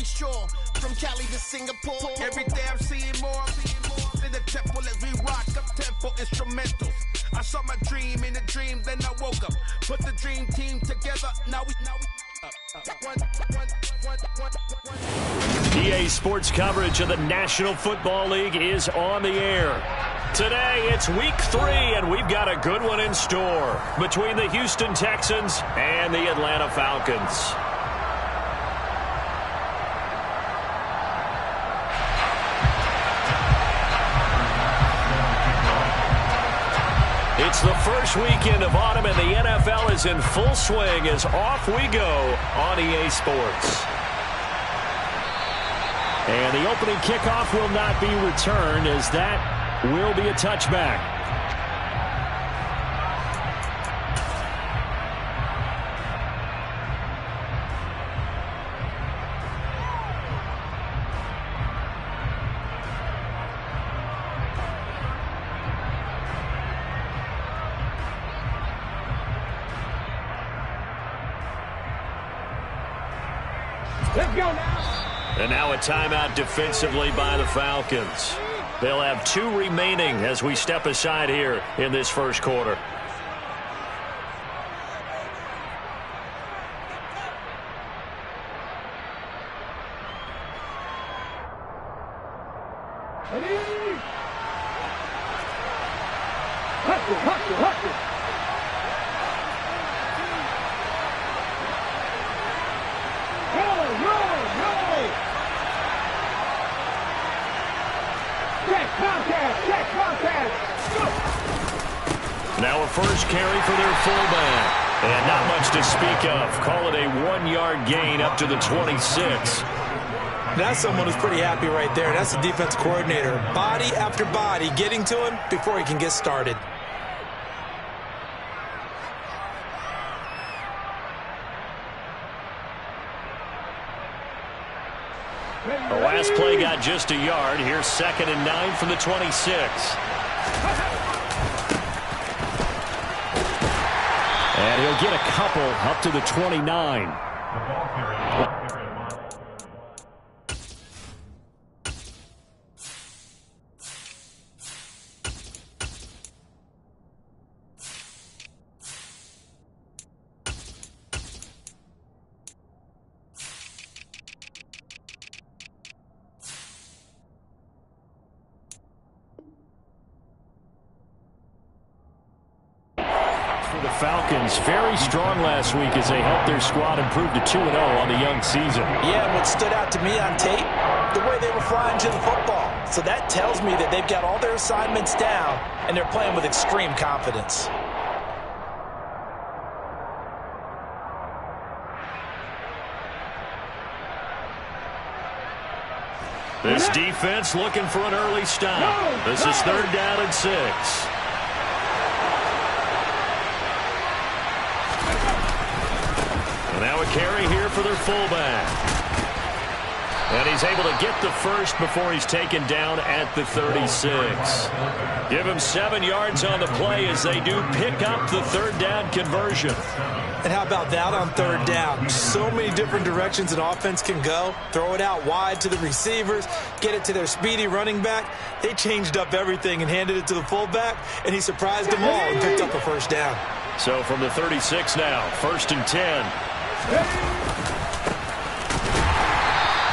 shore. From Cali to Singapore. Every day I'm seeing more. In the temple as we rock up tempo instrumentals. I saw my dream in a dream, then I woke up. Put the dream team together. Now we EA Sports coverage of the National Football League is on the air. Today, it's week 3, and we've got a good one in store between the Houston Texans and the Atlanta Falcons. It's the first weekend of autumn, and the NFL is in full swing as off we go on EA Sports. And the opening kickoff will not be returned, as that will be a touchback. Let's go now. And now a timeout defensively by the Falcons. They'll have 2 remaining as we step aside here in this first quarter. Hustle. Now a first carry for their fullback. And not much to speak of. Call it a 1-yard gain up to the 26. That's someone who's pretty happy right there. That's the defense coordinator. Body after body getting to him before he can get started. The last play got just a yard. Here's 2nd and 9 from the 26. And he'll get a couple up to the 29. The Falcons very strong last week as they helped their squad improve to 2-0 on the young season. Yeah, what stood out to me on tape, the way they were flying to the football. So that tells me that they've got all their assignments down and they're playing with extreme confidence. This defense looking for an early stop. This is 3rd down and 6. Now a carry here for their fullback. And he's able to get the first before he's taken down at the 36. Give him 7 yards on the play as they do pick up the 3rd down conversion. And how about that on 3rd down? So many different directions an offense can go. Throw it out wide to the receivers, get it to their speedy running back. They changed up everything and handed it to the fullback, and he surprised them all and picked up a 1st down. So from the 36 now, 1st and 10.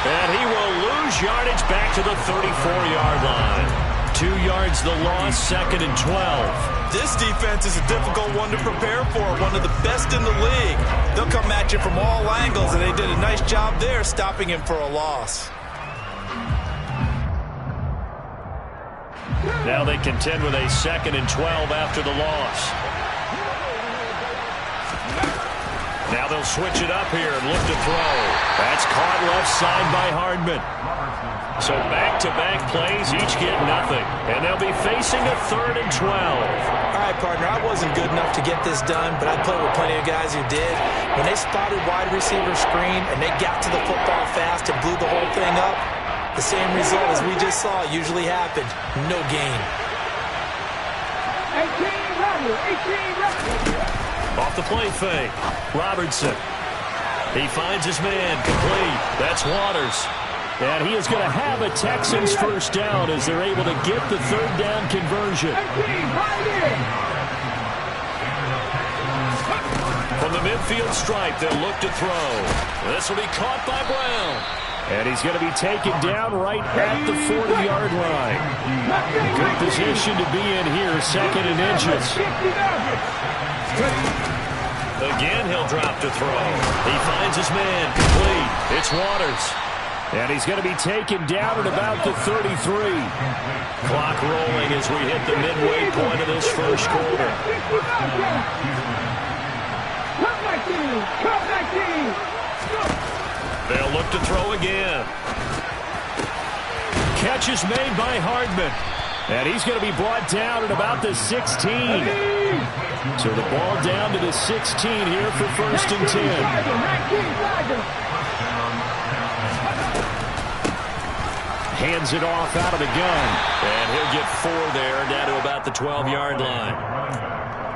And he will lose yardage back to the 34-yard line. 2 yards the loss, 2nd and 12. This defense is a difficult one to prepare for, one of the best in the league. They'll come at you from all angles, and they did a nice job there stopping him for a loss. Now they contend with a 2nd and 12 after the loss. Now they'll switch it up here and look to throw. That's caught left side by Hardman. So back-to-back plays, each get nothing. And they'll be facing a 3rd and 12. All right, partner, I wasn't good enough to get this done, but I played with plenty of guys who did. When they spotted wide receiver screen and they got to the football fast and blew the whole thing up, the same result as we just saw usually happened. No gain. 18 runners. Off the play fake, Robertson. He finds his man, complete. That's Waters. And he is going to have a Texans first down as they're able to get the third down conversion. From the midfield stripe, they'll look to throw. This will be caught by Brown. And he's going to be taken down right at the 40-yard line. Good position to be in here, second and inches. Again, he'll drop to throw. He finds his man, complete. It's Waters. And he's going to be taken down at about the 33. Clock rolling as we hit the midway point of this first quarter. They'll look to throw again. Catch is made by Hardman. And he's going to be brought down at about the 16. So the ball down to the 16 here for first and 10. Hands it off out of the gun. And he'll get 4 there, down to about the 12-yard line.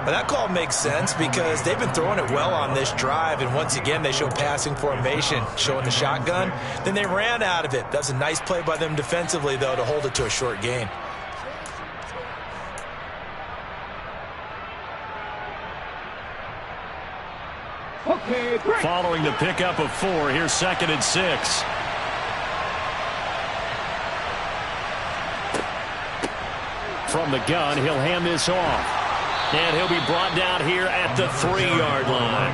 Well, that call makes sense because they've been throwing it well on this drive, and once again they show passing formation, showing the shotgun. Then they ran out of it. That's a nice play by them defensively, though, to hold it to a short gain. Following the pickup of 4, here's second and 6. From the gun, he'll hand this off. And he'll be brought down here at the 3-yard line.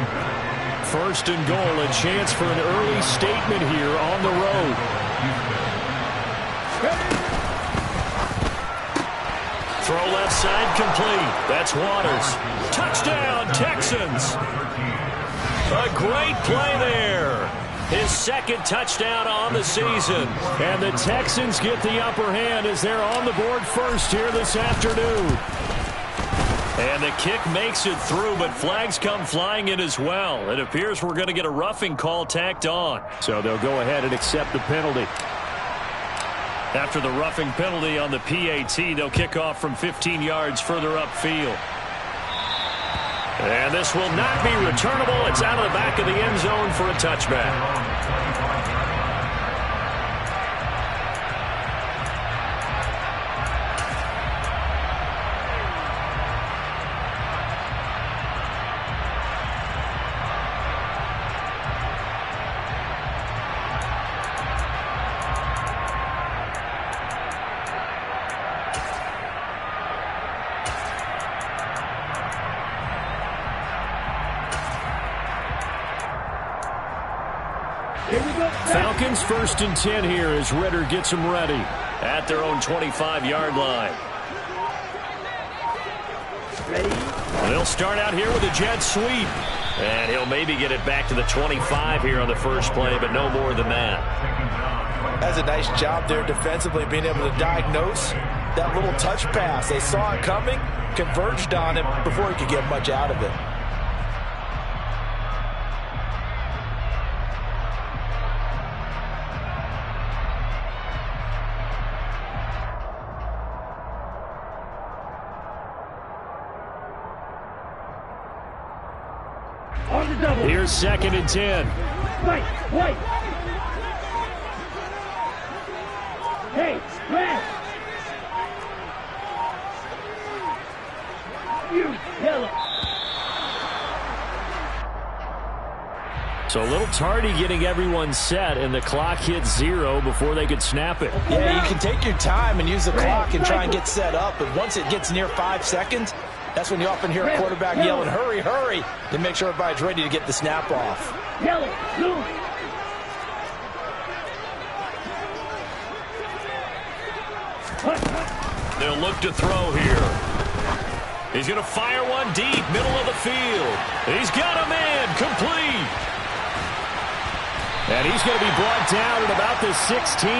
First and goal, a chance for an early statement here on the road. Throw left side complete. That's Waters. Touchdown, Texans. A great play there. His second touchdown on the season. And the Texans get the upper hand as they're on the board first here this afternoon. And the kick makes it through, but flags come flying in as well. It appears we're going to get a roughing call tacked on. So they'll go ahead and accept the penalty. After the roughing penalty on the PAT, they'll kick off from 15 yards further upfield. And this will not be returnable. It's out of the back of the end zone for a touchback. Falcons first and 10 here as Ritter gets them ready at their own 25-yard line. They'll start out here with a jet sweep. And he'll maybe get it back to the 25 here on the first play, but no more than that. That's a nice job there defensively, being able to diagnose that little touch pass. They saw it coming, converged on it before he could get much out of it. Here's second and 10. Wait. Hey, man. You kill him. So a little tardy getting everyone set, and the clock hits 0 before they could snap it. Yeah, you can take your time and use the clock and try and get set up, but once it gets near 5 seconds, that's when you often hear a quarterback yelling, hurry, hurry, to make sure everybody's ready to get the snap off. They'll look to throw here. He's going to fire one deep, middle of the field. He's got a man, complete. And he's going to be brought down at about the 16.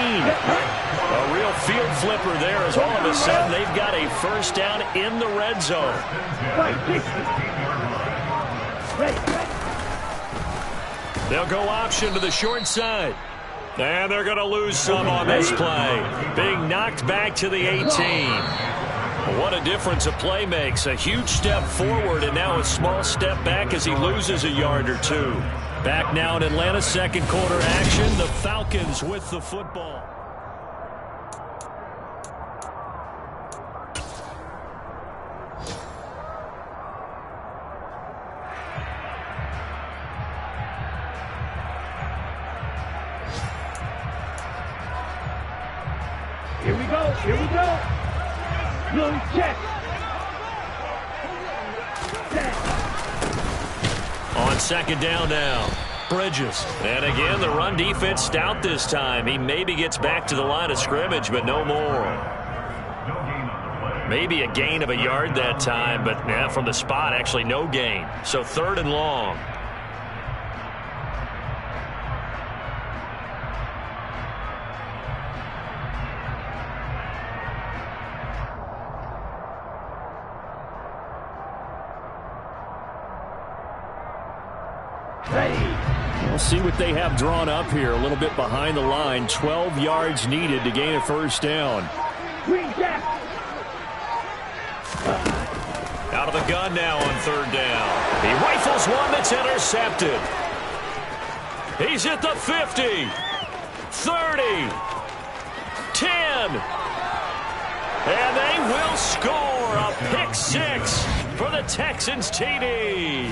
A real field flipper there as all of a sudden they've got a first down in the red zone. They'll go option to the short side. And they're going to lose some on this play. Being knocked back to the 18. What a difference a play makes. A huge step forward and now a small step back as he loses a yard or two. Back now in Atlanta, second quarter action. The Falcons with the football. Here we go. Here we go. Little check. On second down now, Bridges. And again, the run defense stout this time. He maybe gets back to the line of scrimmage, but no more. Maybe a gain of a yard that time, but yeah, from the spot, actually no gain. So third and long. We'll see what they have drawn up here. A little bit behind the line. 12 yards needed to gain a first down. Out of the gun now on third down. He rifles one that's intercepted. He's at the 50. 30. 10. And they will score a pick six for the Texans TD.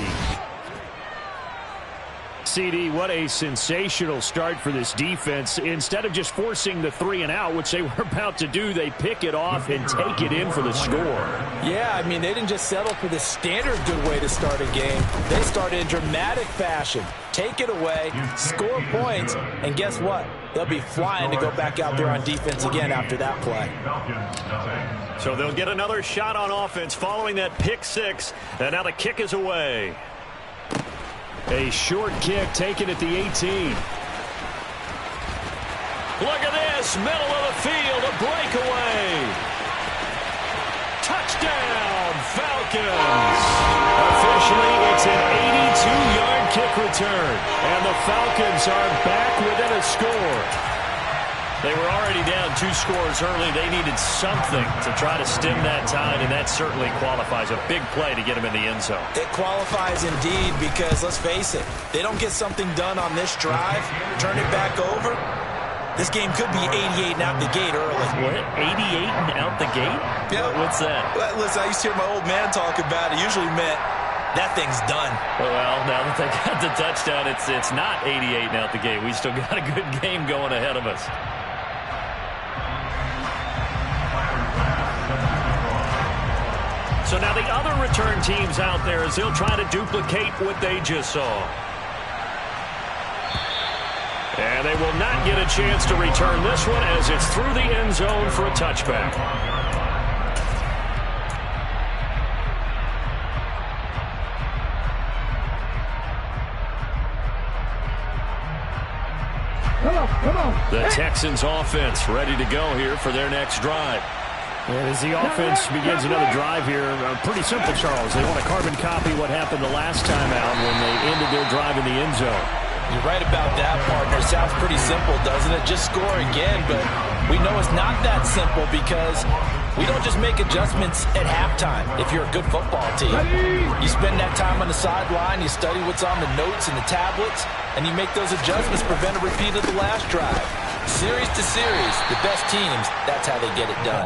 CD, what a sensational start for this defense. Instead of just forcing the 3 and out, which they were about to do, they pick it off and take it in for the score. Yeah, I mean, they didn't just settle for the standard good way to start a game. They started in dramatic fashion. Take it away, score points, and guess what? They'll be flying to go back out there on defense again after that play. So they'll get another shot on offense following that pick six, and now the kick is away. A short kick taken at the 18. Look at this, middle of the field, a breakaway. Touchdown, Falcons. Officially, it's an 82-yard kick return, and the Falcons are back within a score. They were already down 2 scores early. They needed something to try to stem that tide, and that certainly qualifies. A big play to get them in the end zone. It qualifies indeed because, let's face it, they don't get something done on this drive, turn it back over, this game could be 88 and out the gate early. What? 88 and out the gate? Yeah. What's that? Well, listen, I used to hear my old man talk about it. Usually meant that thing's done. Well, now that they got the touchdown, it's not 88 and out the gate. We still got a good game going ahead of us. So now the other return teams out there as they'll try to duplicate what they just saw. And they will not get a chance to return this one as it's through the end zone for a touchback. Come on. The Texans offense ready to go here for their next drive. And as the offense begins another drive here, pretty simple, Charles. They want to carbon copy what happened the last time out when they ended their drive in the end zone. You're right about that, partner. Sounds pretty simple, doesn't it? Just score again, but we know it's not that simple because we don't just make adjustments at halftime if you're a good football team. You spend that time on the sideline, you study what's on the notes and the tablets, and you make those adjustments, prevent a repeat of the last drive. Series to series, the best teams, that's how they get it done.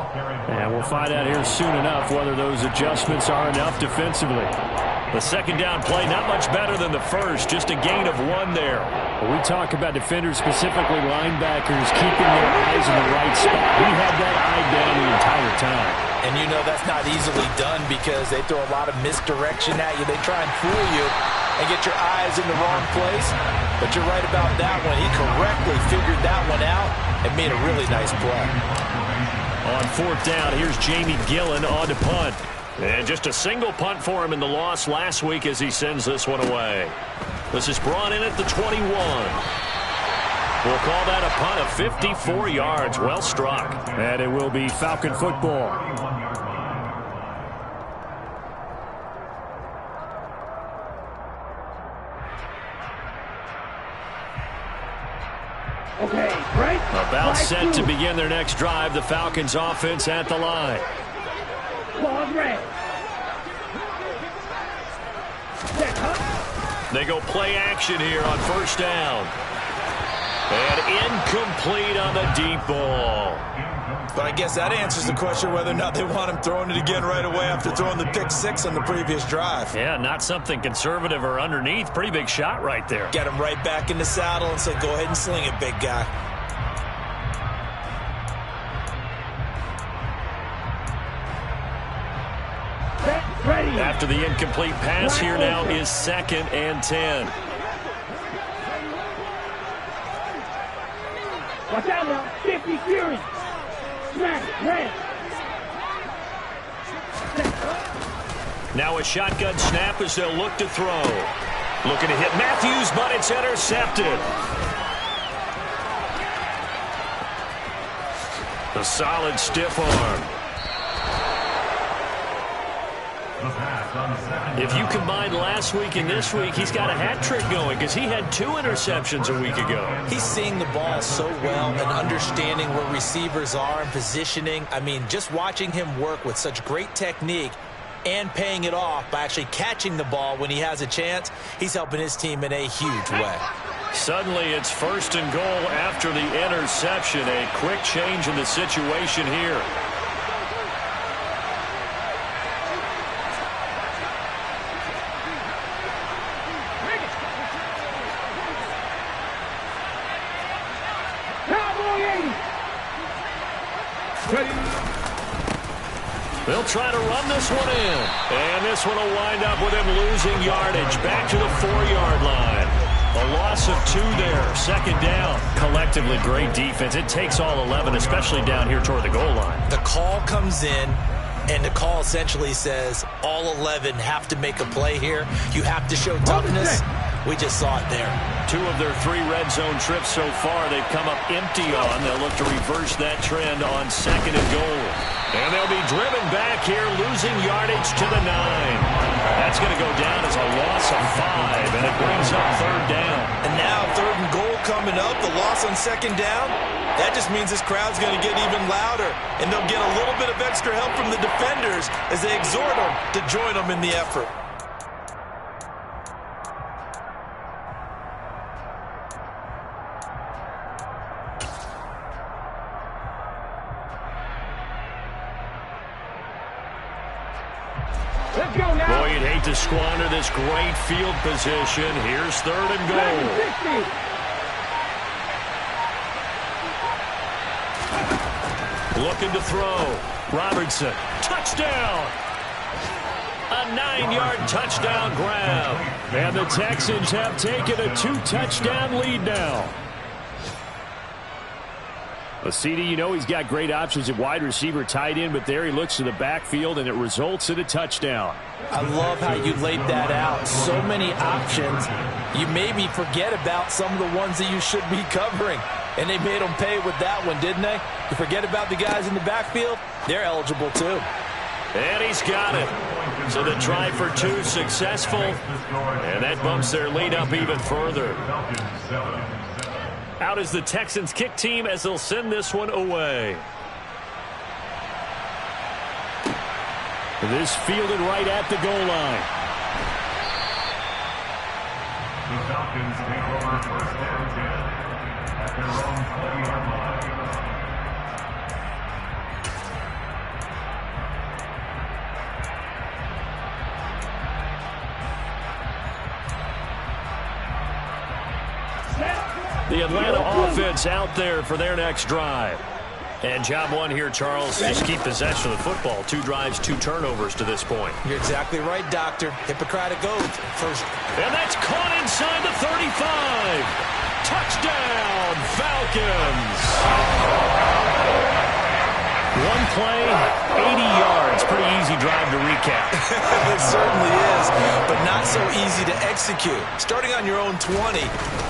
And we'll find out here soon enough whether those adjustments are enough defensively. The second down play, not much better than the first, just a gain of 1 there. When we talk about defenders, specifically linebackers, keeping their eyes in the right spot. He had that eye down the entire time. And you know that's not easily done because they throw a lot of misdirection at you. They try and fool you and get your eyes in the wrong place. But you're right about that one. He correctly figured that one out and made a really nice play. On fourth down, here's Jamie Gillen on to punt. And just a single punt for him in the loss last week as he sends this one away. This is brought in at the 21. We'll call that a punt of 54 yards. Well struck. And it will be Falcon football. Okay, right. About set to begin their next drive. The Falcons offense at the line. They go play action here on first down. And incomplete on the deep ball. But I guess that answers the question whether or not they want him throwing it again right away after throwing the pick six on the previous drive. Yeah, not something conservative or underneath. Pretty big shot right there. Get him right back in the saddle and say, go ahead and sling it, big guy. Ready. After the incomplete pass, here now is 2nd and 10. Watch out now. 50 Fury. Smash. Red. Now a shotgun snap as they'll look to throw. Looking to hit Matthews, but it's intercepted. A solid stiff arm. If you combine last week and this week, he's got a hat trick going because he had 2 interceptions a week ago. He's seeing the ball so well and understanding where receivers are and positioning. I mean, just watching him work with such great technique and paying it off by actually catching the ball when he has a chance, he's helping his team in a huge way. Suddenly it's 1st and goal after the interception. A quick change in the situation here. They'll try to run this one in. And this one will wind up with him losing yardage back to the 4-yard line. A loss of 2 there. 2nd down. Collectively, great defense. It takes all 11, especially down here toward the goal line. The call comes in, and the call essentially says all 11 have to make a play here. You have to show toughness. We just saw it there. 2 of their 3 red zone trips so far they've come up empty on. They'll look to reverse that trend on 2nd and goal. And they'll be driven back here, losing yardage to the 9. That's going to go down as a loss of 5, and it brings up 3rd down. And now 3rd and goal coming up, the loss on 2nd down. That just means this crowd's going to get even louder, and they'll get a little bit of extra help from the defenders as they exhort them to join them in the effort. Boy, you'd hate to squander this great field position. Here's 3rd and goal. Looking to throw. Robertson, touchdown. A 9-yard touchdown grab. And the Texans have taken a 2-touchdown lead now. Well, CD, you know he's got great options at wide receiver, tight end, but there he looks to the backfield, and it results in a touchdown. I love how you laid that out. So many options. You maybe forget about some of the ones that you should be covering. And they made them pay with that one, didn't they? You forget about the guys in the backfield, they're eligible too. And he's got it. So the try for 2 successful, and that bumps their lead up even further. Out is the Texans kick team as they'll send this one away. This fielded right at the goal line. The Falcons take over 1st and 10 at their own 20-yard line. The Atlanta offense out there for their next drive. And job 1 here, Charles, just keep possession of the football. 2 drives, 2 turnovers to this point. You're exactly right, Doctor. Hippocratic oath. First. And that's caught inside the 35. Touchdown, Falcons. 1 play, 80 yards. Pretty easy drive to recap. It certainly is, but not so easy to execute. Starting on your own 20,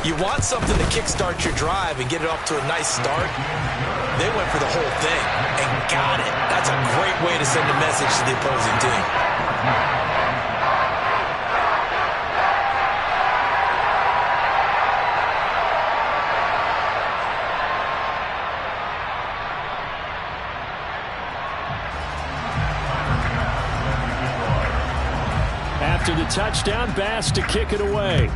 you want something to kickstart your drive and get it off to a nice start. They went for the whole thing and got it. That's a great way to send a message to the opposing team. After the touchdown. Bass to kick it away.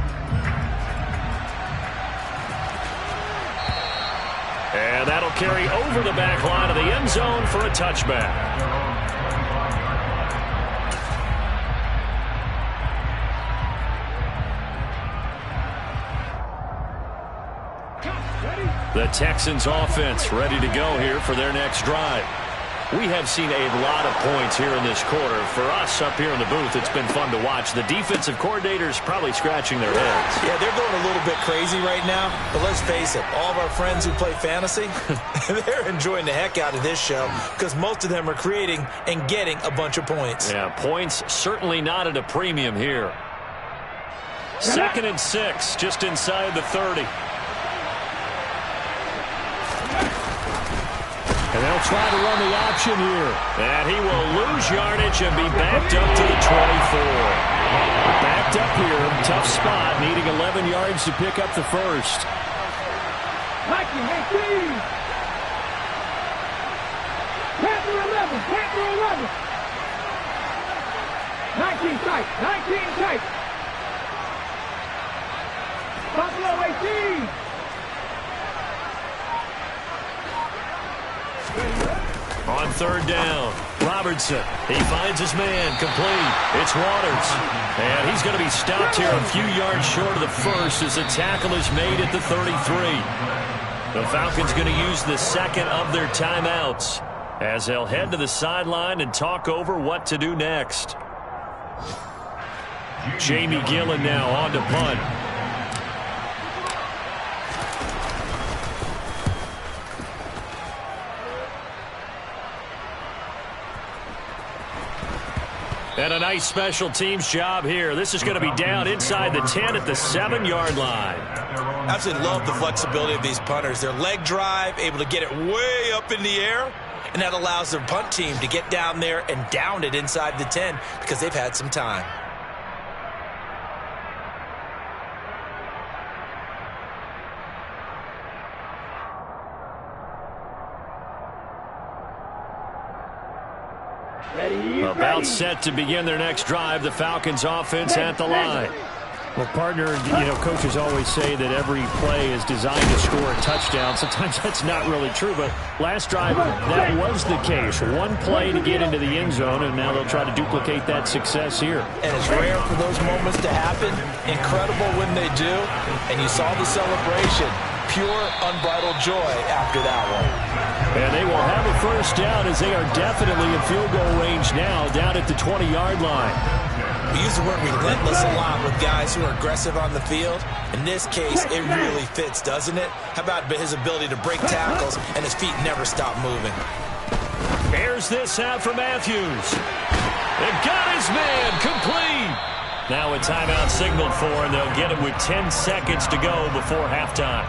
And that'll carry over the back line of the end zone for a touchback. The Texans offense ready to go here for their next drive. We have seen a lot of points here in this quarter. For us up here in the booth, it's been fun to watch. The defensive coordinators probably scratching their heads. Yeah, they're going a little bit crazy right now. But let's face it, all of our friends who play fantasy, they're enjoying the heck out of this show because most of them are creating and getting a bunch of points. Yeah, points certainly not at a premium here. 2nd and 6, just inside the 30. And they'll try to run the option here. And he will lose yardage and be backed up to the 24. Backed up here, tough spot, needing 11 yards to pick up the first. Panther 11, Panther 11. 19 tight, 19 tight. Buffalo 18. On 3rd down, Robertson. He finds his man, complete. It's Waters. And he's going to be stopped here a few yards short of the first as the tackle is made at the 33. The Falcons going to use the second of their timeouts as they'll head to the sideline and talk over what to do next. Jamie Gillen now on to punt. And a nice special teams job here. This is going to be down inside the 10 at the 7-yard line. Absolutely love the flexibility of these punters. Their leg drive, able to get it way up in the air, and that allows their punt team to get down there and down it inside the 10 because they've had some time. About set to begin their next drive, the Falcons offense at the line. Well, partner, coaches always say that every play is designed to score a touchdown. Sometimes that's not really true, but last drive, that was the case. One play to get into the end zone, and now they'll try to duplicate that success here. And it's rare for those moments to happen. Incredible when they do. And you saw the celebration. Pure, unbridled joy after that one. And they will have a first down as they are definitely in field goal range now, down at the 20-yard line. We use the word relentless a lot with guys who are aggressive on the field. In this case, it really fits, doesn't it? How about his ability to break tackles and his feet never stop moving? Here's this out for Matthews. They've got his man complete. Now a timeout signaled for, and they'll get it with 10 seconds to go before halftime.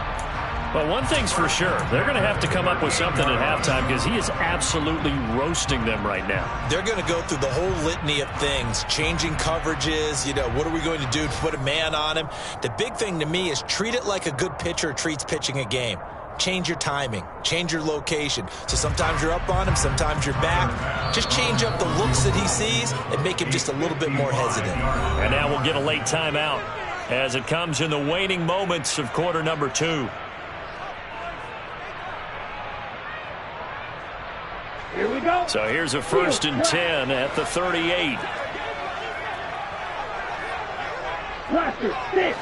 Well, one thing's for sure. They're going to have to come up with something at halftime because he is absolutely roasting them right now. They're going to go through the whole litany of things, changing coverages, what are we going to do to put a man on him? The big thing to me is treat it like a good pitcher treats pitching a game. Change your timing, change your location. So sometimes you're up on him, sometimes you're back. Just change up the looks that he sees and make him just a little bit more hesitant. And now we'll get a late timeout as it comes in the waning moments of quarter number 2. Here we go. So here's a 1st and 10 at the 38. Blaster, stick.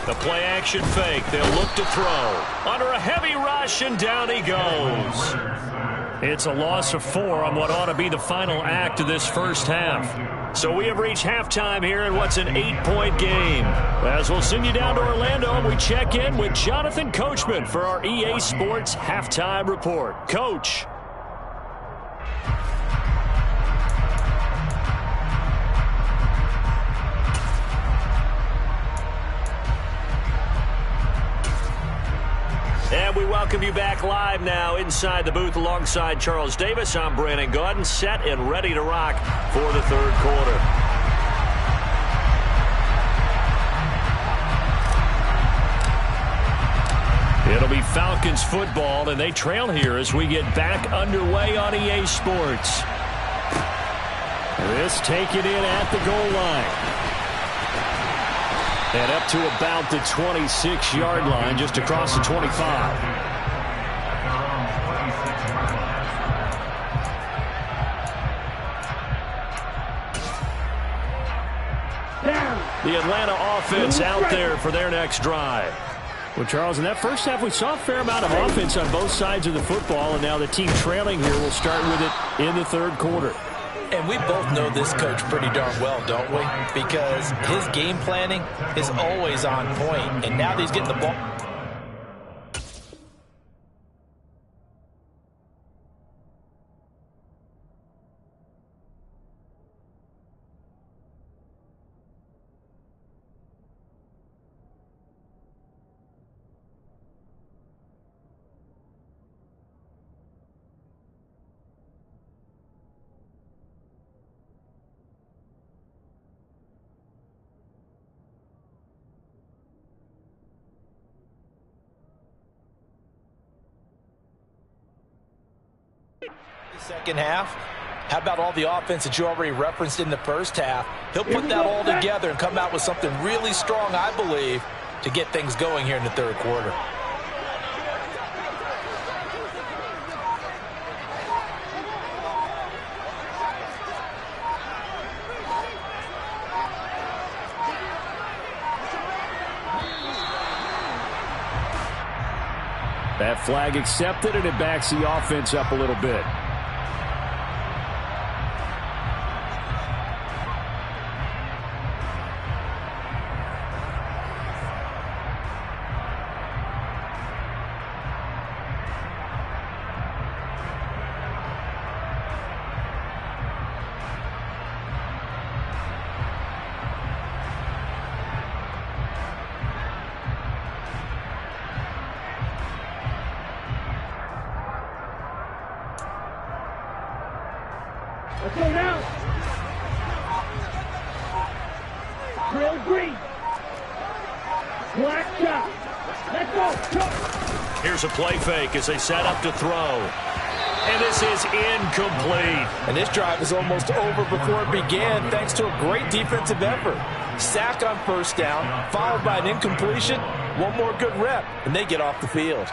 The play action fake. They'll look to throw. Under a heavy rush, and down he goes. It's a loss of 4 on what ought to be the final act of this first half. So we have reached halftime here in what's an 8-point game. As we'll send you down to Orlando, and we check in with Jonathan Coachman for our EA Sports Halftime Report. Coach. And we welcome you back live now inside the booth alongside Charles Davis. I'm Brandon Gaudin, set and ready to rock for the third quarter. It'll be Falcons football, and they trail here as we get back underway on EA Sports. This taken in at the goal line. And up to about the 26-yard line, just across the 25. The Atlanta offense out there for their next drive. Well, Charles, in that first half, we saw a fair amount of offense on both sides of the football, and now the team trailing here will start with it in the third quarter. And we both know this coach pretty darn well, don't we? Because his game planning is always on point, and now that he's getting the ball. Second half. How about all the offense that you already referenced in the first half? He'll put that all together and come out with something really strong, I believe, to get things going here in the third quarter. That flag accepted, and it backs the offense up a little bit. Let's go now. Trail green. Black shot. Let's go. Go. Here's a play fake as they set up to throw. And this is incomplete. And this drive is almost over before it began thanks to a great defensive effort. Sack on first down, followed by an incompletion. One more good rep, and they get off the field.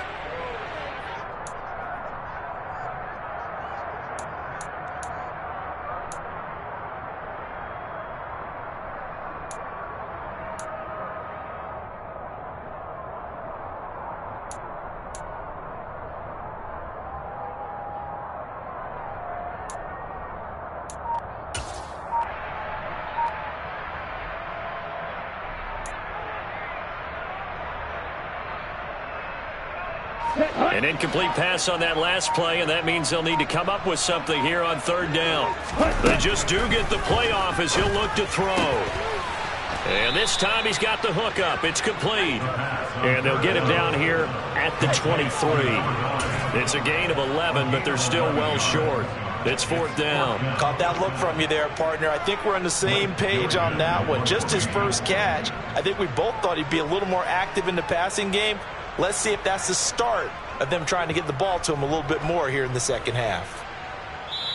An incomplete pass on that last play, and that means they'll need to come up with something here on third down. They just do get the playoff as he'll look to throw. And this time he's got the hook up. It's complete. And they'll get him down here at the 23. It's a gain of 11, but they're still well short. It's fourth down. Caught that look from you there, partner. I think we're on the same page on that one. Just his first catch. I think we both thought he'd be a little more active in the passing game. Let's see if that's the start of them trying to get the ball to him a little bit more here in the second half.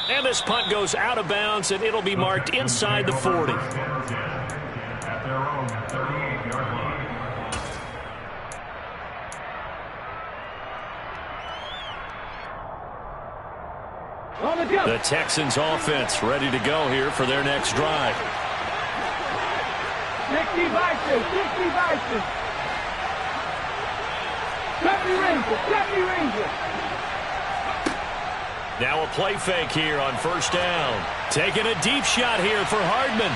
And this punt goes out of bounds, and it'll be marked inside the 40. At their own 38-yard line. The Texans offense ready to go here for their next drive. 60 Vikings, 60 Vikings. Deputy Ranger. Now a play fake here on first down. Taking a deep shot here for Hardman.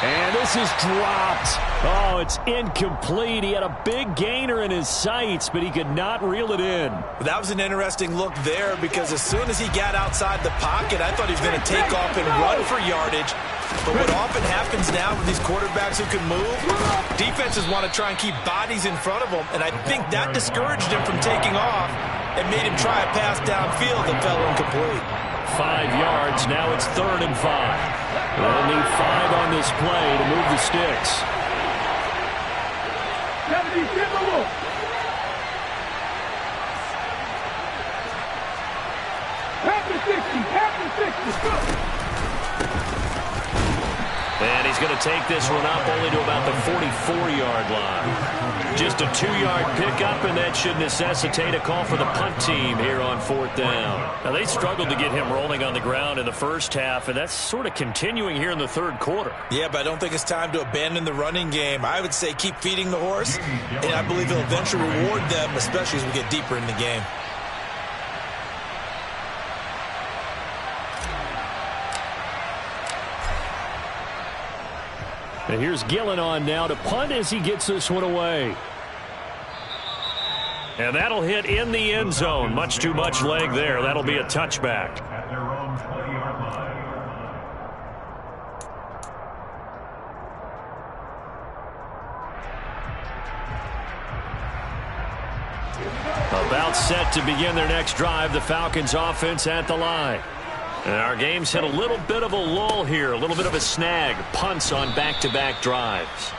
And this is dropped. Oh, it's incomplete. He had a big gainer in his sights, but he could not reel it in. That was an interesting look there because as soon as he got outside the pocket, I thought he was going to take off and run for yardage. But what often happens now with these quarterbacks who can move, defenses want to try and keep bodies in front of them, and I think that discouraged him from taking off and made him try a pass downfield that fell incomplete. 5 yards. Now it's 3rd and 5. They'll need 5 on this play to move the sticks. 70 Timberwolves. Half the 60. Half the 60. Go. going to take this one up only to about the 44-yard line. Just a 2-yard pickup, and that should necessitate a call for the punt team here on 4th down. Now, they struggled to get him rolling on the ground in the first half, and that's sort of continuing here in the third quarter. Yeah, but I don't think it's time to abandon the running game. I would say keep feeding the horse, and I believe he'll eventually reward them, especially as we get deeper in the game. And here's Gillen on now to punt as he gets this one away. And that'll hit in the end zone. Much too much leg there. That'll be a touchback. At their own 20-yard line. About set to begin their next drive, the Falcons offense at the line. And our game's hit a little bit of a lull here, a little bit of a snag. Punts on back-to-back drives.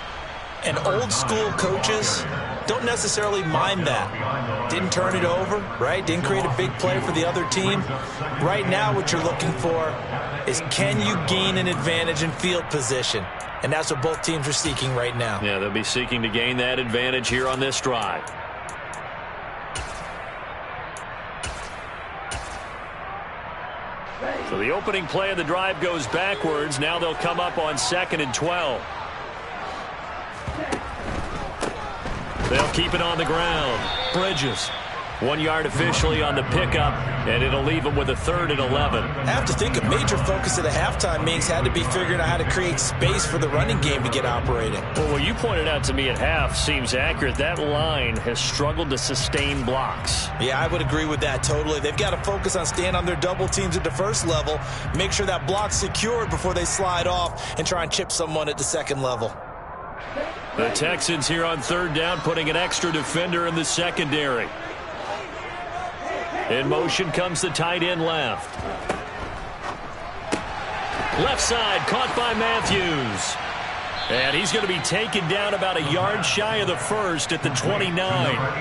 And old-school coaches don't necessarily mind that. Didn't turn it over, right? Didn't create a big play for the other team. Right now what you're looking for is, can you gain an advantage in field position? And that's what both teams are seeking right now. Yeah, they'll be seeking to gain that advantage here on this drive. So the opening play of the drive goes backwards. Now they'll come up on 2nd and 12. They'll keep it on the ground. Bridges. 1 yard officially on the pickup, and it'll leave them with a 3rd and 11. I have to think a major focus of the halftime meetings had to be figuring out how to create space for the running game to get operating. Well, what you pointed out to me at half seems accurate. That line has struggled to sustain blocks. Yeah, I would agree with that totally. They've got to focus on staying on their double teams at the first level, make sure that block's secured before they slide off and try and chip someone at the second level. The Texans here on 3rd down, putting an extra defender in the secondary. In motion comes the tight end left. Left side, caught by Matthews. And he's going to be taken down about a yard shy of the first at the 29.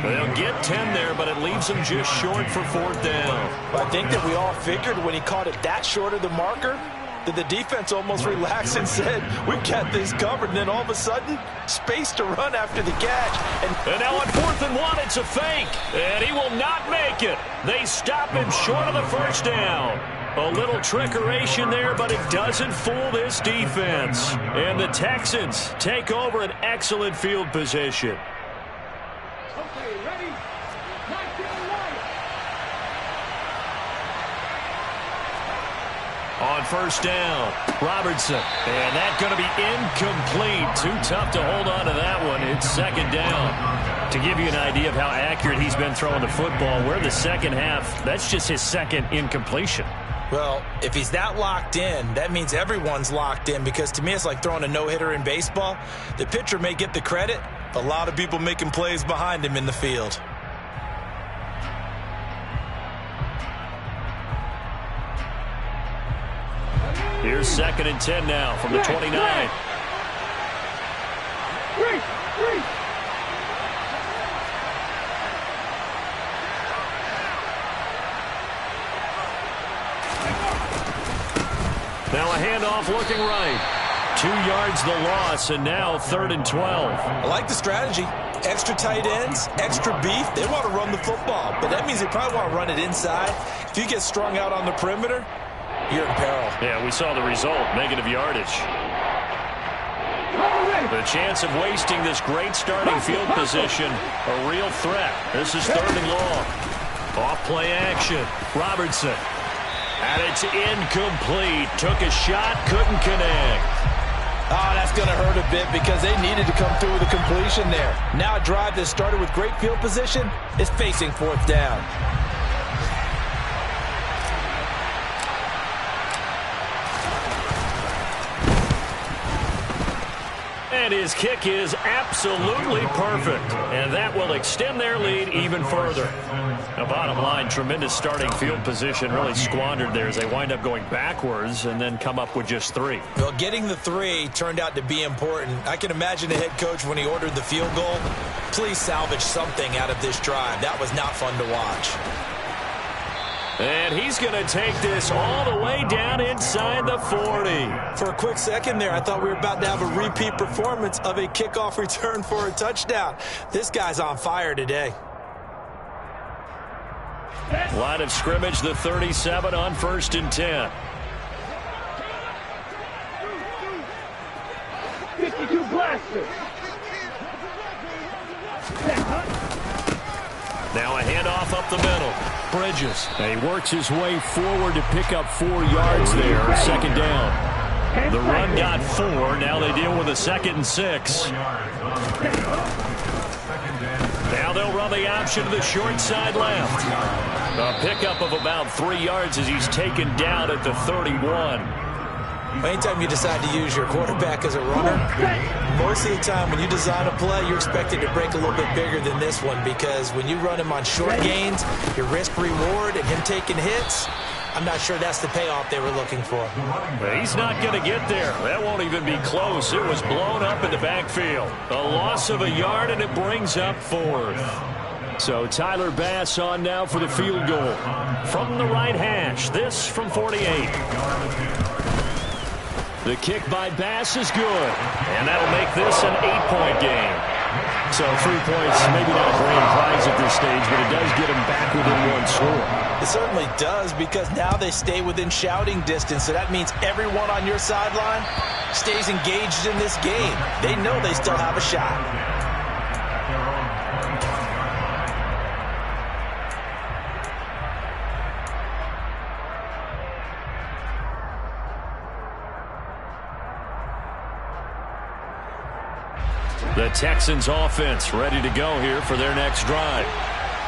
They'll get 10 there, but it leaves them just short for 4th down. Well, I think that we all figured when he caught it that short of the marker, that the defense almost relaxed and said, we've got this covered. And then all of a sudden, space to run after the catch. And now on 4th and 1, it's a fake. And he will not make it. They stop him short of the first down. A little trickeration there, but it doesn't fool this defense. And the Texans take over an excellent field position. Okay, ready? Back to the right. On 1st down, Robertson. And that's going to be incomplete. Too tough to hold on to that one. It's 2nd down. To give you an idea of how accurate he's been throwing the football, we're in the second half. That's just his 2nd incompletion. Well, if he's that locked in, that means everyone's locked in, because to me it's like throwing a no-hitter in baseball. The pitcher may get the credit, but a lot of people making plays behind him in the field. Here's 2nd and 10 now from the 29. Now a handoff looking right. 2 yards the loss, and now 3rd and 12. I like the strategy. Extra tight ends, extra beef. They want to run the football, but that means they probably want to run it inside. If you get strung out on the perimeter, you're in peril. Yeah, we saw the result, negative yardage. The chance of wasting this great starting field position, a real threat. This is 3rd and long. Off play action. Robertson. And it's incomplete. Took a shot, couldn't connect. Oh, that's going to hurt a bit because they needed to come through with a completion there. Now a drive that started with great field position is facing 4th down. And his kick is absolutely perfect. And that will extend their lead even further. Now, bottom line, tremendous starting field position, really squandered there as they wind up going backwards and then come up with just 3. Well, getting the 3 turned out to be important. I can imagine the head coach when he ordered the field goal. Please salvage something out of this drive. That was not fun to watch. And he's going to take this all the way down inside the 40. For a quick second there, I thought we were about to have a repeat performance of a kickoff return for a touchdown. This guy's on fire today. Line of scrimmage, the 37 on 1st and 10. 52 blaster. Now a handoff up the middle. Bridges. And he works his way forward to pick up 4 yards there. 2nd down. The run got 4. Now they deal with a 2nd and 6. Now they'll run the option to the short side left. A pickup of about 3 yards as he's taken down at the 31. Anytime you decide to use your quarterback as a runner, most of the time when you design a play, you're expected to break a little bit bigger than this one, because when you run him on short gains, your risk-reward and him taking hits, I'm not sure that's the payoff they were looking for. He's not going to get there. That won't even be close. It was blown up in the backfield. A loss of a yard, and it brings up 4th. So Tyler Bass on now for the field goal. From the right hash, this from 48. The kick by Bass is good. And that'll make this an 8-point game. So 3 points, maybe not a grand prize at this stage, but it does get them back within 1 score. It certainly does, because now they stay within shouting distance. So that means everyone on your sideline stays engaged in this game. They know they still have a shot. The Texans offense ready to go here for their next drive.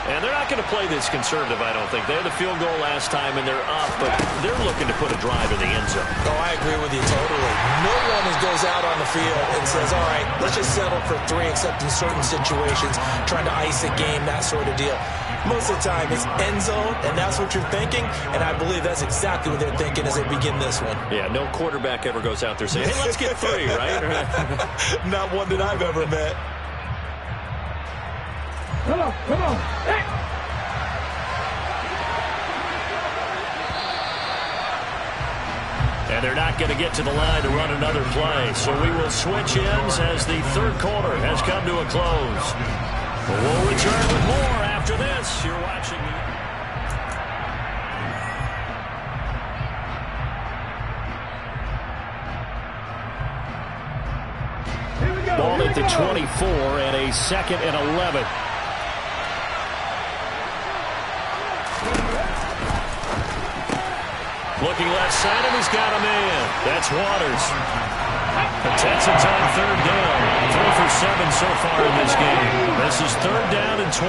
And they're not going to play this conservative, I don't think. They had the field goal last time, and they're up, but they're looking to put a drive in the end zone. Oh, I agree with you totally. No one goes out on the field and says, all right, let's just settle for 3, except in certain situations, trying to ice a game, that sort of deal. Most of the time, it's end zone, and that's what you're thinking, and I believe that's exactly what they're thinking as they begin this one. Yeah, no quarterback ever goes out there saying, hey, let's get 3, right? Not one that I've ever met. Come on, come on. Hey. And they're not going to get to the line to run another play. So we will switch ends as the 3rd quarter has come to a close. But we'll return with more after this. You're watching Ball at the 24 and a 2nd and 11. Looking left side, and he's got a man. That's Waters. The Texans on 3rd down. 3 for 7 so far in this game. This is 3rd down and 12.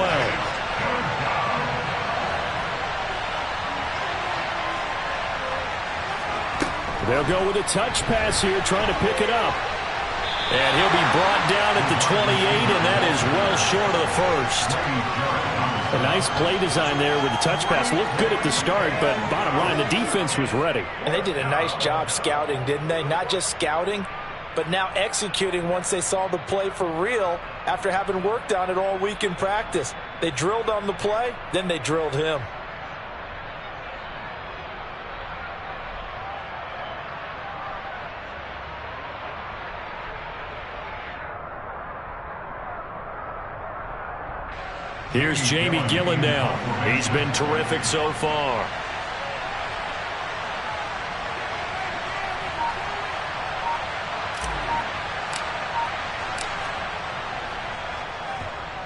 They'll go with a touch pass here, trying to pick it up. And he'll be brought down at the 28, and that is well short of the 1st. A nice play design there with the touch pass. Looked good at the start, but bottom line, the defense was ready. And they did a nice job scouting, didn't they? Not just scouting, but now executing once they saw the play for real after having worked on it all week in practice. They drilled on the play, then they drilled him. Here's Jamie Gillen now. He's been terrific so far.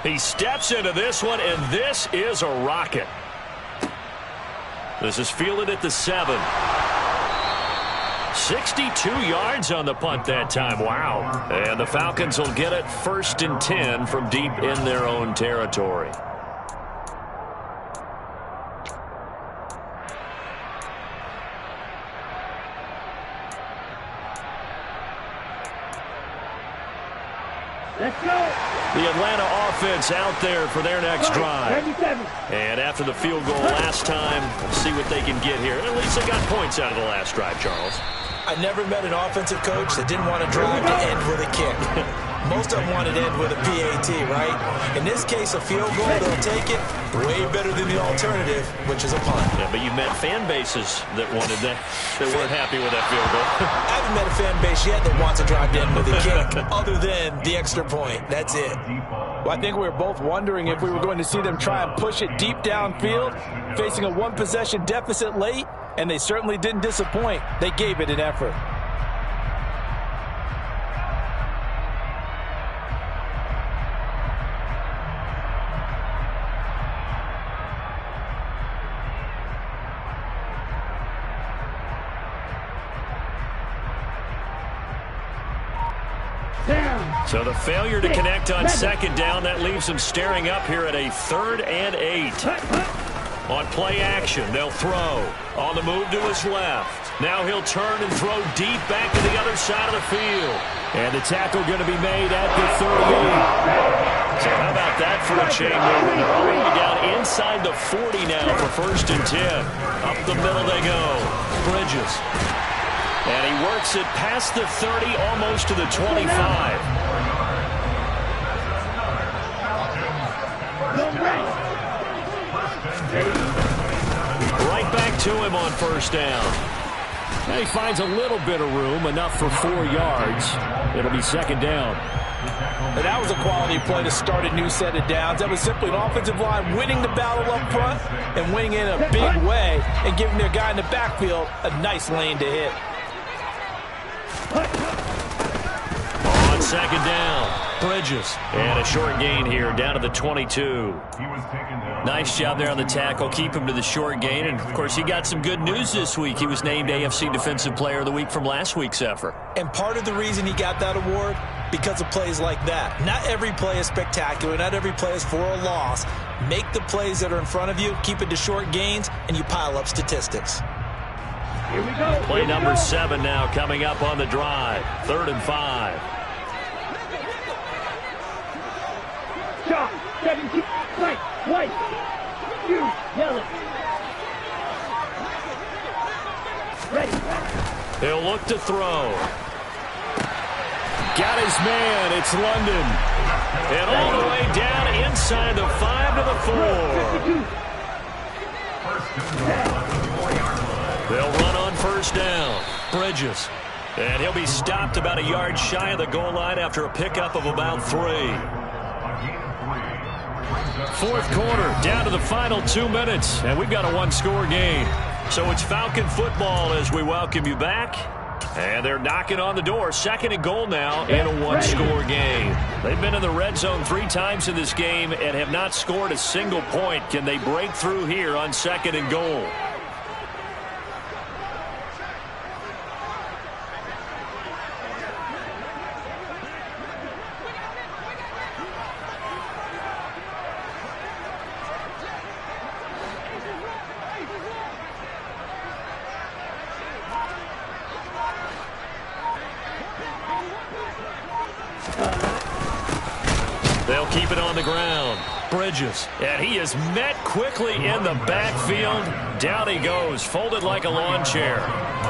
He steps into this one, and this is a rocket. This is fielded at the 7. 62 yards on the punt that time. Wow. And the Falcons will get it 1st and 10 from deep in their own territory. Let's go. The Atlanta offense out there for their next drive. 37. And after the field goal last time, we'll see what they can get here. At least they got points out of the last drive, Charles. I never met an offensive coach that didn't want to drive to end with a kick. Most of them want it in with a PAT, right? In this case, a field goal, they'll take it way better than the alternative, which is a punt. Yeah, but you met fan bases that wanted that weren't happy with that field goal. I haven't met a fan base yet that wants to drive in with a kick other than the extra point. That's it. Well, I think we were both wondering if we were going to see them try and push it deep downfield, facing a one-possession deficit late, and they certainly didn't disappoint. They gave it an effort. So the failure to connect on second down, that leaves them staring up here at a 3rd and 8. On play action, they'll throw. On the move to his left. Now he'll turn and throw deep back to the other side of the field. And the tackle going to be made at the 38. So how about that for a chain movement? They're already down inside the 40 now for 1st and 10. Up the middle they go. Bridges. And he works it past the 30, almost to the 25. Right back to him on 1st down. And he finds a little bit of room, enough for 4 yards. It'll be 2nd down. And that was a quality play to start a new set of downs. That was simply an offensive line winning the battle up front and winning in a big way and giving their guy in the backfield a nice lane to hit. On 2nd down, Bridges. And a short gain here, down to the 22. Nice job there on the tackle. Keep him to the short gain. And, of course, he got some good news this week. He was named AFC Defensive Player of the Week from last week's effort. And part of the reason he got that award, because of plays like that. Not every play is spectacular. Not every play is for a loss. Make the plays that are in front of you, keep it to short gains, and you pile up statistics. Here we go. Play number 7 now coming up on the drive. 3rd and 5. Shot. 17. Right. White. You. Yellow. Ready. He'll look to throw. Got his man. It's London. And all the way down inside the 5 to the 4. They'll run on 1st down. Bridges. And he'll be stopped about a yard shy of the goal line after a pickup of about 3. 4th quarter, down to the final 2 minutes, and we've got a 1-score game. So it's Falcon football as we welcome you back. And they're knocking on the door. 2nd and goal now in a 1-score game. They've been in the red zone 3 times in this game and have not scored a single point. Can they break through here on 2nd and goal? They'll keep it on the ground. Bridges. And he is met quickly in the backfield. Down he goes, folded like a lawn chair.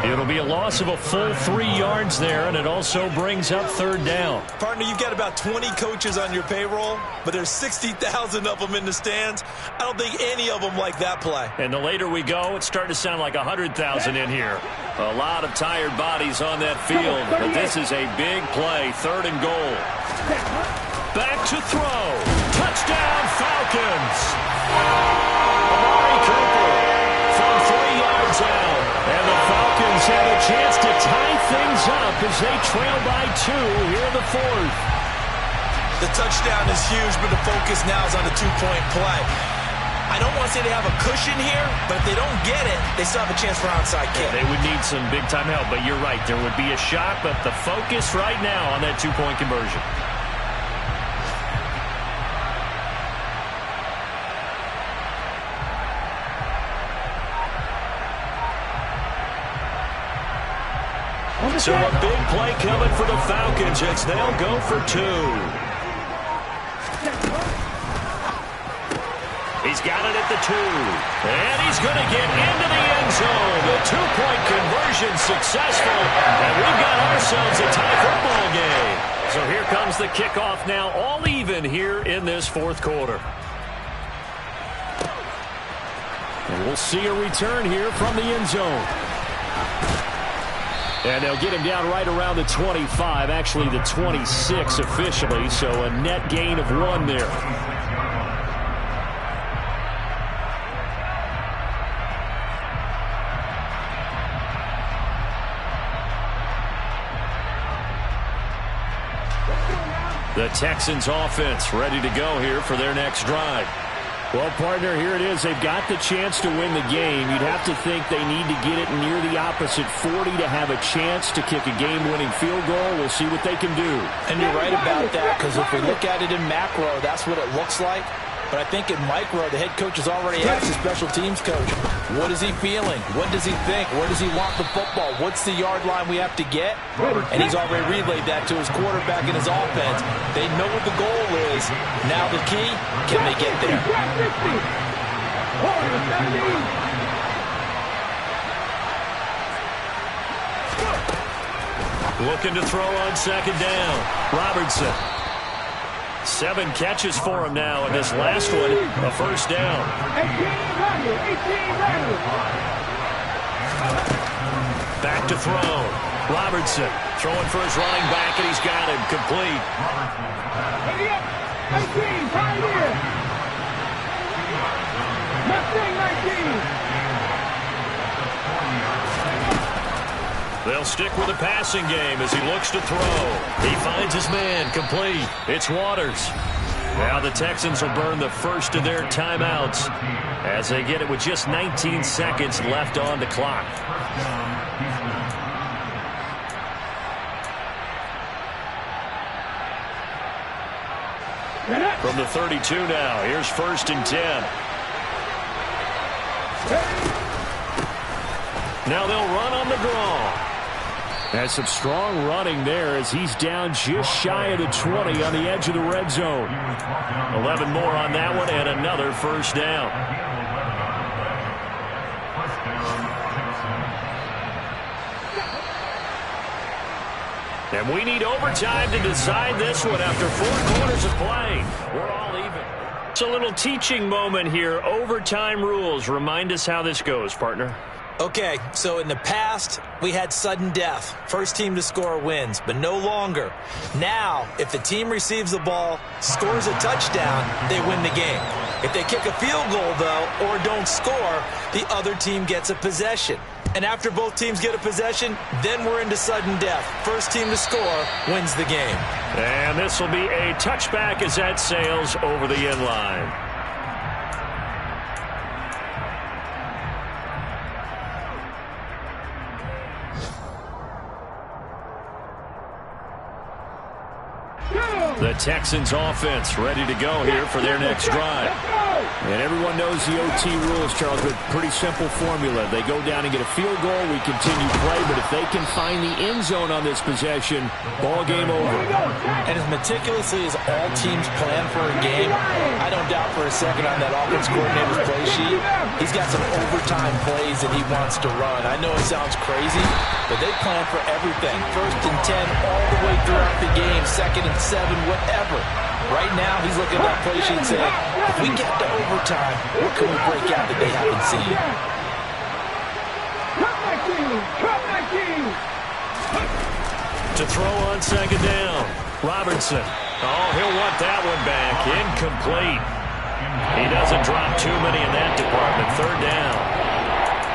It'll be a loss of a full 3 yards there, and it also brings up 3rd down. Partner, you've got about 20 coaches on your payroll, but there's 60,000 of them in the stands. I don't think any of them like that play. And the later we go, it's starting to sound like 100,000 in here. A lot of tired bodies on that field, but this is a big play. 3rd and goal. Back to throw. Touchdown, Falcons. Amari Cooper from 3 yards out. And the Falcons have a chance to tie things up as they trail by 2 here in the 4th. The touchdown is huge, but the focus now is on the 2-point play. I don't want to say they have a cushion here, but if they don't get it, they still have a chance for onside kick. They would need some big-time help, but you're right. There would be a shot, but the focus right now on that 2-point conversion. So a big play coming for the Falcons as they'll go for 2. He's got it at the 2. And he's going to get into the end zone. The 2-point conversion successful. And we've got ourselves a tie football game. So here comes the kickoff now, all even here in this fourth quarter. And we'll see a return here from the end zone. And they'll get him down right around the 25, actually the 26 officially, so a net gain of 1 there. The Texans offense ready to go here for their next drive. Well, partner, here it is. They've got the chance to win the game. You'd have to think they need to get it near the opposite 40 to have a chance to kick a game-winning field goal. We'll see what they can do. And you're right about that, because if we look at it in macro, that's what it looks like. But I think in micro, the head coach has already asked the special teams coach, what is he feeling? What does he think? Where does he want the football? What's the yard line we have to get? And he's already relayed that to his quarterback and his offense. They know what the goal is. Now the key, can they get there? Looking to throw on second down. Robertson. 7 catches for him now, and this last one, a first down. Back to throw. Robertson throwing for his running back, and he's got him complete. They'll stick with the passing game as he looks to throw. He finds his man complete. It's Waters. Now the Texans will burn the first of their timeouts as they get it with just 19 seconds left on the clock. From the 32 now, here's 1st and 10. Now they'll run on the draw. That's some strong running there as he's down just shy of the 20 on the edge of the red zone. 11 more on that one and another first down. And we need overtime to decide this one after 4 quarters of play. We're all even. It's a little teaching moment here. Overtime rules. Remind us how this goes, partner. Okay, so in the past, we had sudden death. First team to score wins, but no longer. Now, if the team receives the ball, scores a touchdown, they win the game. If they kick a field goal, though, or don't score, the other team gets a possession. And after both teams get a possession, then we're into sudden death. First team to score wins the game. And this will be a touchback as that sails over the end line. The Texans offense ready to go here for their next drive. And everyone knows the OT rules, Charles, but pretty simple formula. They go down and get a field goal, we continue play, but if they can find the end zone on this possession, ball game over. And as meticulously as all teams plan for a game, I don't doubt for a second on that offense coordinator's play sheet, he's got some overtime plays that he wants to run. I know it sounds crazy, but they plan for everything. 1st and 10 all the way throughout the game, 2nd and 7, whatever. Right now, he's looking at that play sheet saying, if we get to overtime, what can we break out that they haven't seen? To throw on second down, Robertson. Oh, he'll want that one back. Incomplete. He doesn't drop too many in that department. 3rd down.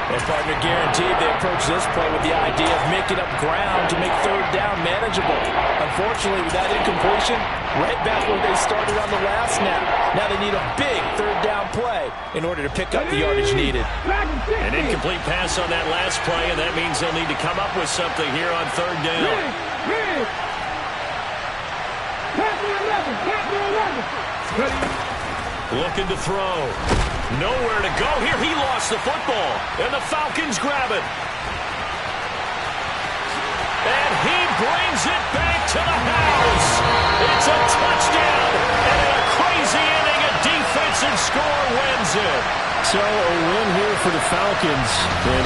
Well, partner, guaranteed they approach this play with the idea of making up ground to make 3rd down manageable. Unfortunately, with that incompletion, right back where they started on the last snap. Now they need a big 3rd down play in order to pick up the yardage needed. An incomplete pass on that last play, and that means they'll need to come up with something here on 3rd down. Looking to throw. Nowhere to go here. He lost the football, and the Falcons grab it. And he brings it back to the house. It's a touchdown, and in a crazy inning, a defensive score wins it. So a win here for the Falcons. And